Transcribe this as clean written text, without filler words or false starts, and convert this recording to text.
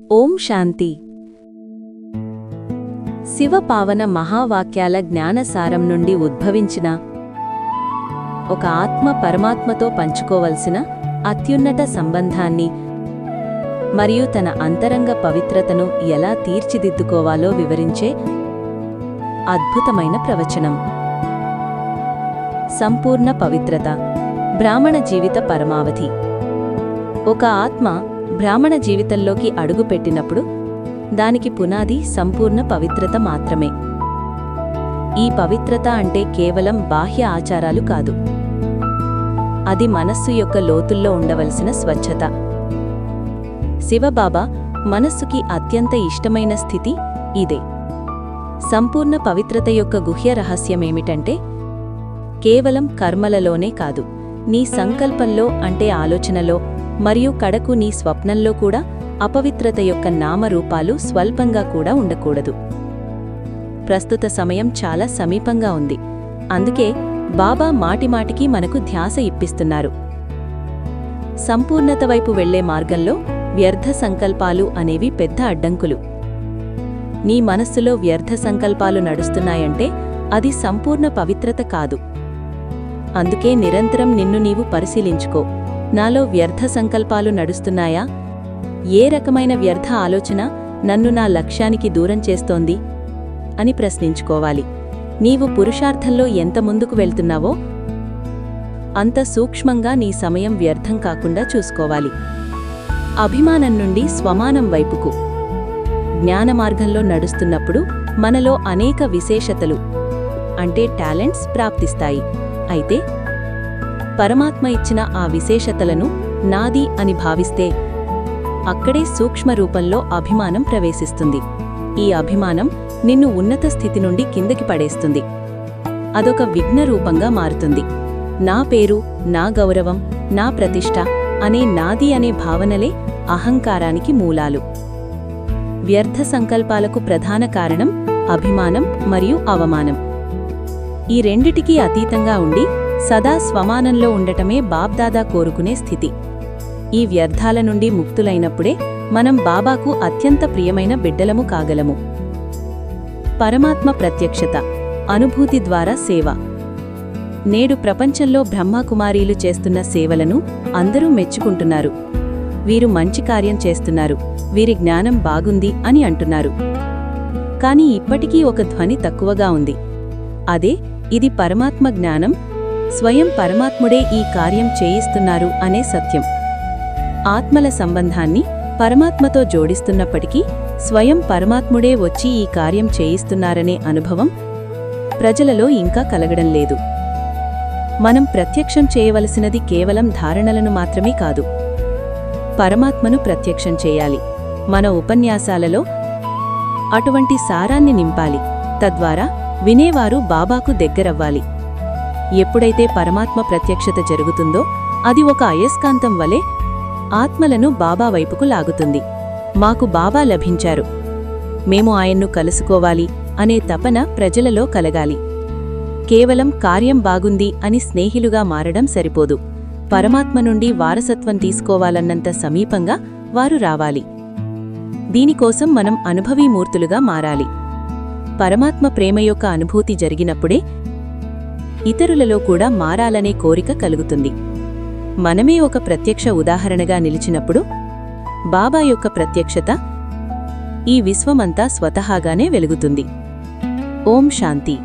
ఓం శాంతి. శివపావన మహావాక్యాల జ్ఞానసారం నుండి ఉద్భవించిన ఒక ఆత్మ పరమాత్మతో పంచుకోవలసిన అత్యున్నత సంబంధాన్ని మరియు తన అంతరంగ పవిత్రతను ఎలా తీర్చిదిద్దుకోవాలో వివరించే అద్భుతమైన ప్రవచనం. సంపూర్ణ పవిత్రత, బ్రాహ్మణ జీవిత పరమావధి. ఒక ఆత్మ బ్రాహ్మణ జీవితంలోకి అడుగుపెట్టినప్పుడు దానికి పునాది సంపూర్ణ పవిత్రత మాత్రమే. ఈ పవిత్రత అంటే కేవలం బాహ్య ఆచారాలు కాదు, అది మనస్సు యొక్క లోతుల్లో ఉండవలసిన స్వచ్ఛత. శివబాబా మనస్సుకి అత్యంత ఇష్టమైన స్థితి ఇదే. సంపూర్ణ పవిత్రత యొక్క గుహ్య రహస్యమేమిటంటే, కేవలం కర్మలలోనే కాదు, నీ సంకల్పంలో అంటే ఆలోచనలో మరియు కడకు నీ స్వప్నంలో కూడా అపవిత్రత యొక్క నామరూపాలు స్వల్పంగా కూడా ఉండకూడదు. ప్రస్తుత సమయం చాలా సమీపంగా ఉంది, అందుకే బాబా మాటిమాటికి మనకు ధ్యాస ఇప్పిస్తున్నారు. సంపూర్ణత వైపు వెళ్లే మార్గంలో వ్యర్థ సంకల్పాలు అనేవి పెద్ద అడ్డంకులు. నీ మనస్సులో వ్యర్థ సంకల్పాలు నడుస్తున్నాయంటే అది సంపూర్ణ పవిత్రత కాదు. అందుకే నిరంతరం నిన్ను నీవు పరిశీలించుకో, నాలో వ్యర్థ సంకల్పాలు నడుస్తున్నాయా? ఏ రకమైన వ్యర్థ ఆలోచన నన్ను నా లక్ష్యానికి దూరం చేస్తోంది అని ప్రశ్నించుకోవాలి. నీవు పురుషార్థంలో ఎంత ముందుకు వెళ్తున్నావో అంత సూక్ష్మంగా నీ సమయం వ్యర్థం కాకుండా చూసుకోవాలి. అభిమానం నుండి స్వమానం వైపుకు. జ్ఞానమార్గంలో నడుస్తున్నప్పుడు మనలో అనేక విశేషతలు అంటే టాలెంట్స్ ప్రాప్తిస్తాయి. అయితే పరమాత్మ ఇచ్చిన ఆ విశేషతలను నాది అని భావిస్తే అక్కడే సూక్ష్మ రూపంలో అభిమానం ప్రవేశిస్తుంది. ఈ అభిమానం నిన్ను ఉన్నత స్థితి నుండి కిందకి పడేస్తుంది. అదొక విఘ్న రూపంగా మారుతుంది. నా పేరు, నా గౌరవం, నా ప్రతిష్ట అనే నాది అనే భావనలే అహంకారానికి మూలాలు. వ్యర్థ సంకల్పాలకు ప్రధాన కారణం అభిమానం మరియు అవమానం. ఈ రెండిటికీ అతీతంగా ఉండి సదా స్వమానంలో ఉండటమే బాబ్దాదా కోరుకునే స్థితి. ఈ వ్యర్థాల నుండి ముక్తులైనప్పుడే మనం బాబాకు అత్యంత ప్రియమైన బిడ్డలము కాగలము. పరమాత్మ ప్రత్యక్షత, అనుభూతి ద్వారా సేవ. నేడు ప్రపంచంలో బ్రహ్మకుమారీలు చేస్తున్న సేవలను అందరూ మెచ్చుకుంటున్నారు. వీరు మంచి కార్యం చేస్తున్నారు, వీరి జ్ఞానం బాగుంది అని అంటున్నారు. కాని ఇప్పటికీ ఒక ధ్వని తక్కువగా ఉంది. అదే, ఇది పరమాత్మ జ్ఞానం, స్వయం పరమాత్ముడే ఈ కార్యం చేయిస్తున్నారు అనే సత్యం. ఆత్మల సంబంధాన్ని పరమాత్మతో జోడిస్తున్నప్పటికీ స్వయం పరమాత్ముడే వచ్చి ఈ కార్యం చేయిస్తున్నారనే అనుభవం ప్రజలలో ఇంకా కలగడం లేదు. మనం ప్రత్యక్షం చేయవలసినది కేవలం ధారణలను మాత్రమే కాదు, పరమాత్మను ప్రత్యక్షం చేయాలి. మన ఉపన్యాసాలలో అటువంటి సారాన్ని నింపాలి. తద్వారా వినేవారు బాబాకు దగ్గరవ్వాలి. ఎప్పుడైతే పరమాత్మ ప్రత్యక్షత జరుగుతుందో అది ఒక అయస్కాంతం వలె ఆత్మలను బాబా వైపుకు లాగుతుంది. మాకు బాబా లభించారు, మేము ఆయన్ను కలుసుకోవాలి అనే తపన ప్రజలలో కలగాలి. కేవలం కార్యం బాగుంది అని స్నేహిలుగా మారడం సరిపోదు. పరమాత్మ నుండి వారసత్వం తీసుకోవాలన్నంత సమీపంగా వారు రావాలి. దీనికోసం మనం అనుభవీమూర్తులుగా మారాలి. పరమాత్మ ప్రేమ యొక్క అనుభూతి జరిగినప్పుడే ఇతరులలో కూడా మారాలనే కోరిక కలుగుతుంది. మనమే ఒక ప్రత్యక్ష ఉదాహరణగా నిలిచినప్పుడు బాబా యొక్క ప్రత్యక్షత ఈ విశ్వమంతా స్వతహాగానే వెలుగుతుంది. ఓం శాంతి.